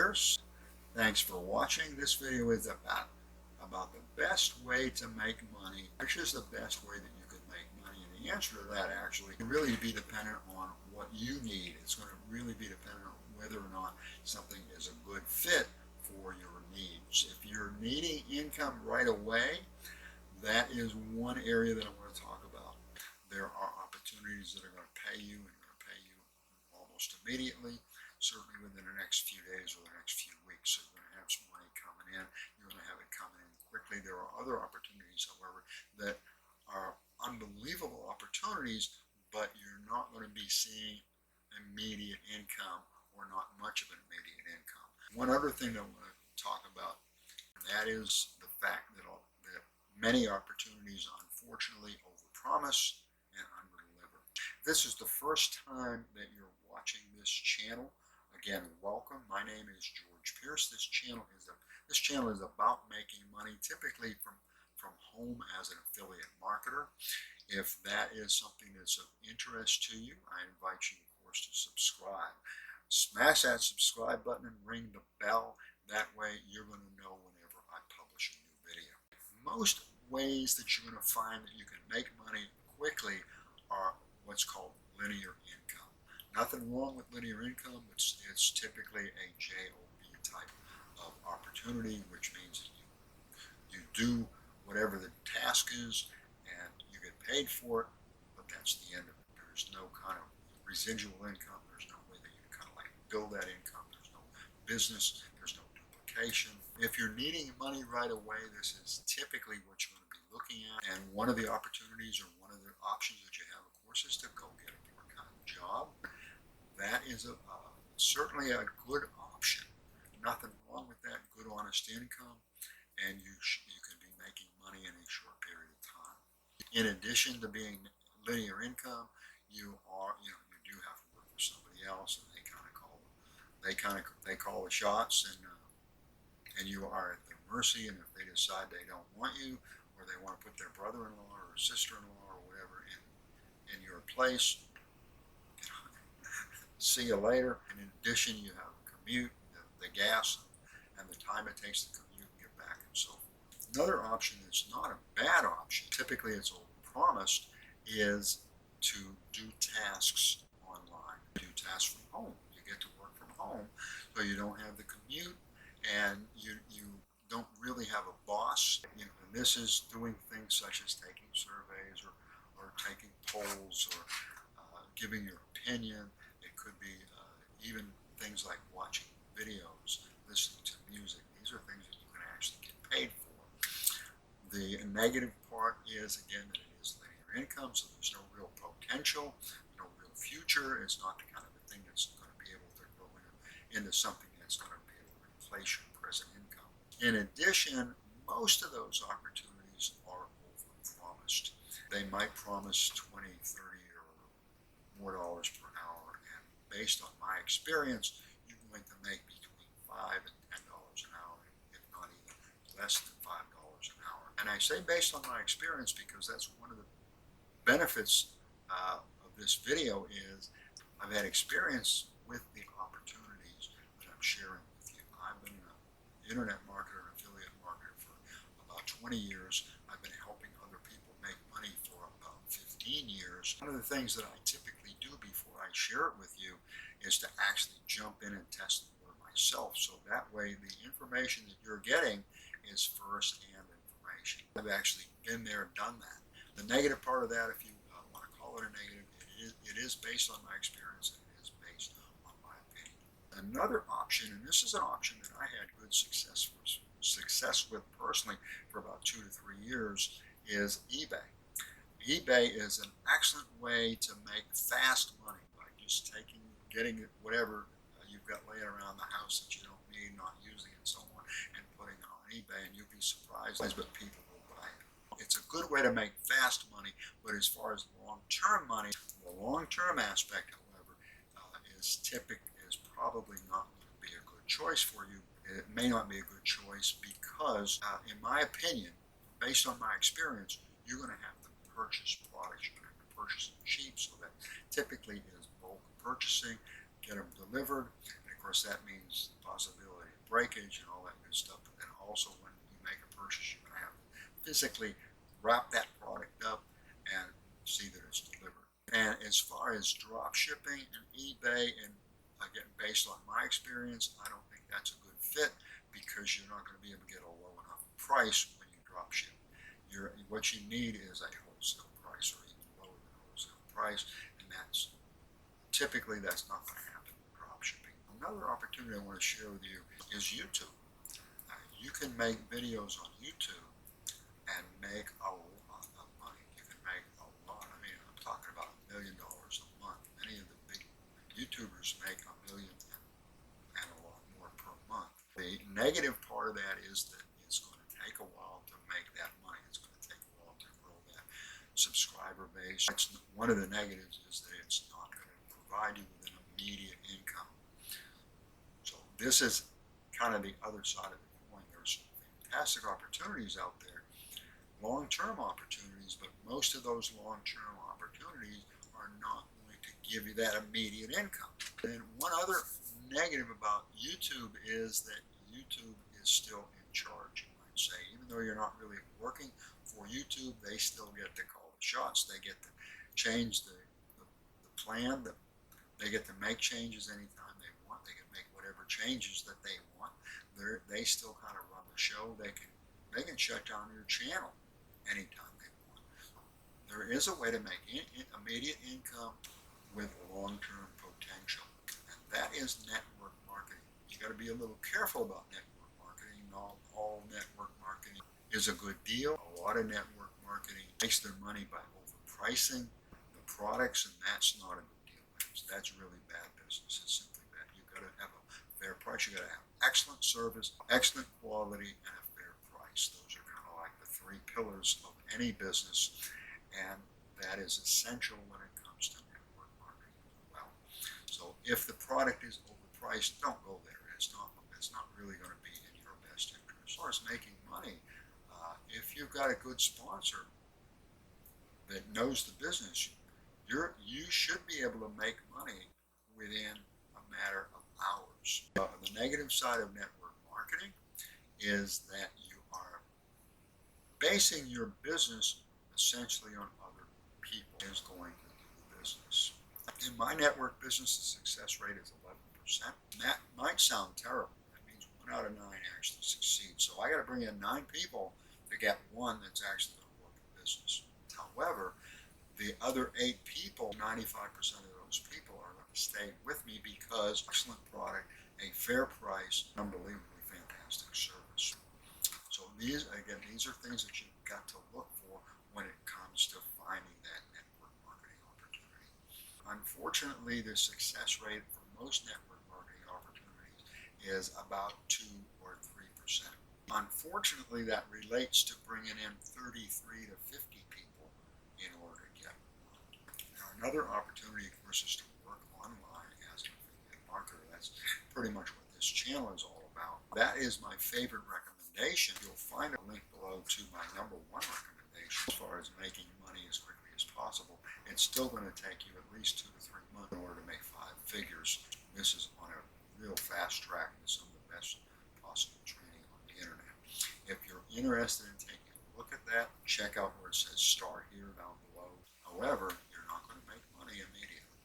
Pierce. Thanks for watching. This video is about the best way to make money. Which is the best way that you can make money? And the answer to that actually can really be dependent on what you need. It's going to really be dependent on whether or not something is a good fit for your needs. If you're needing income right away, that is one area that I want to talk about. There are opportunities that are going to pay you and going to pay you almost immediately, certainly within the next few days or the next few weeks. So you're going to have some money coming in. You're going to have it coming in quickly. There are other opportunities, however, that are unbelievable opportunities, but you're not going to be seeing immediate income or not much of an immediate income. One other thing that I want to talk about, and that is the fact that many opportunities unfortunately overpromise and underdeliver. If this is the first time that you're watching this channel, again, welcome. My name is George Pierce. This channel is about making money, typically from home as an affiliate marketer. If that is something that's of interest to you, I invite you, of course, to subscribe. Smash that subscribe button and ring the bell. That way you're going to know whenever I publish a new video. Most ways that you're going to find that you can make money quickly are what's called linear income. Nothing wrong with linear income. It's typically a JOB type of opportunity, which means that you do whatever the task is and you get paid for it, but that's the end of it. There's no kind of residual income. There's no way that you can kind of like build that income. There's no business. There's no duplication. If you're needing money right away, this is typically what you're going to be looking at. And one of the opportunities or one of the options that you have, of course, is to go get a part-time job. That is certainly a good option. Nothing wrong with that. Good, honest income, and you can be making money in a short period of time. In addition to being linear income, you do have to work for somebody else, and they call the shots, and you are at their mercy. And if they decide they don't want you, or they want to put their brother-in-law or sister-in-law or whatever in your place, see you later. And in addition, you have the commute, the gas, and the time it takes to commute and get back and so forth. Another option that's not a bad option, typically it's overpromised, is to do tasks online. Do tasks from home. You get to work from home, so you don't have the commute, and you don't really have a boss. And this is doing things such as taking surveys or taking polls or giving your opinion. It could be even things like watching videos, listening to music. These are things that you can actually get paid for. The negative part is, again, that it is linear income, so there's no real potential, no real future. It's not the kind of a thing that's going to be able to grow into something that's going to be able to replace your present income. In addition, most of those opportunities are overpromised. They might promise 20, 30, or more dollars per hour, and based on my experience, you're going to make between $5 and $10 an hour, if not even less than $5 an hour. And I say based on my experience because that's one of the benefits of this video is I've had experience with the opportunities that I'm sharing with you. I've been an internet marketer and affiliate marketer for about 20 years. I've been helping other people make money for about 15 years. One of the things that I typically do before I share it with you is to actually jump in and test the water myself. So that way the information that you're getting is first-hand information. I've actually been there and done that. The negative part of that, if you want to call it a negative, it is based on my experience and it is based on my opinion. Another option, and this is an option that I had good success with personally for about 2 to 3 years, is eBay. eBay is an excellent way to make fast money by just getting whatever you've got laying around the house that you don't need, not using it, so on, and putting it on eBay, and you'll be surprised, but people will buy it. It's a good way to make fast money, but as far as long-term money, the long-term aspect, however, is probably not going to be a good choice for you. It may not be a good choice because, in my opinion, based on my experience, you're going to have to purchase products. You're going to have to purchase them cheap, so that typically is bulk purchasing, get them delivered, and of course that means the possibility breakage and all that good stuff, but then also when you make a purchase, you're going to have to physically wrap that product up and see that it's delivered. And as far as drop shipping and eBay, and again, based on my experience, I don't think that's a good fit because you're not going to be able to get a low enough price when you drop ship. What you need is a wholesale price or even lower than wholesale price, and that's typically not going to happen with drop shipping. Another opportunity I want to share with you is YouTube. You can make videos on YouTube and make a lot of money. You can make a lot. I mean, I'm talking about $1 million a month. Many of the big YouTubers make $1 million and a lot more per month. The negative part of that is that it's going to take a while to make that money. It's going to take a while to grow that subscriber base. One of the negatives is that it's not going to provide you with an immediate income. So this is kind of the other side of the coin. There's some fantastic opportunities out there, long-term opportunities, but most of those long-term opportunities are not going to give you that immediate income. And one other negative about YouTube is that YouTube is still in charge, you might say. Even though you're not really working for YouTube, they still get to call the shots. They get to change the plan. They get to make changes anytime they want. They can make whatever changes that they want. They still kind of run the show. They can shut down your channel anytime they want. There is a way to make immediate income with long-term potential, and that is network marketing. You got to be a little careful about network marketing. Not all network marketing is a good deal. A lot of network marketing makes their money by overpricing the products, and that's not a good deal. That's really bad business. It's simply bad. You've got to have a fair price. You've got to have excellent service, excellent quality, and a fair price. Those are kind of like the three pillars of any business, and that is essential when it comes to network marketing as well. So if the product is overpriced, don't go there. It's not really going to be in your best interest. As far as making money, if you've got a good sponsor that knows the business, you should be able to make money within a matter of hours. The negative side of network marketing is that you are basing your business essentially on other people is going to do the business. In my network business, the success rate is 11%. And that might sound terrible. That means 1 out of 9 actually succeed. So I got to bring in 9 people to get one that's actually going to work the business. However, the other 8 people, 95% of those people are going to stay with me because excellent product, a fair price, unbelievably fantastic service. So these are things that you've got to look for when it comes to finding that network marketing opportunity. Unfortunately, the success rate for most network marketing opportunities is about 2 or 3%. Unfortunately, that relates to bringing in 33 to 50 people in order to get one. Now, another opportunity, of course, is to work online as an affiliate marketer. That's pretty much what this channel is all about. That is my favorite recommendation. You'll find a link below to my #1 recommendation as far as making money as quickly as possible. It's still going to take you at least 2 to 3 months in order to make 5 figures. This is on a real fast track with some of the best possible training on the internet. If you're interested in taking a look at that, check out where it says start here down below. However, you're not going to make money immediately.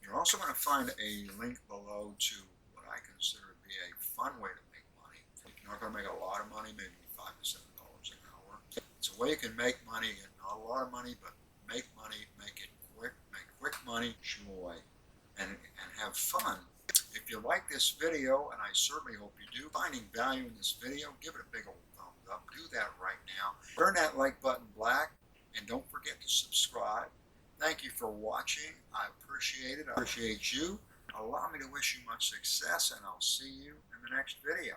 You're also going to find a link below to what I consider to be a fun way to make money. You're not going to make a lot of money, maybe $5 to $7 an hour. It's a way you can make money, and not a lot of money, but make money, make it quick, make quick money, joy, and have fun. If you like this video, and I certainly hope you do, finding value in this video, give it a big old thumbs up. Do that right now. Turn that like button black, and don't forget to subscribe. Thank you for watching. I appreciate it. I appreciate you. Allow me to wish you much success, and I'll see you in the next video.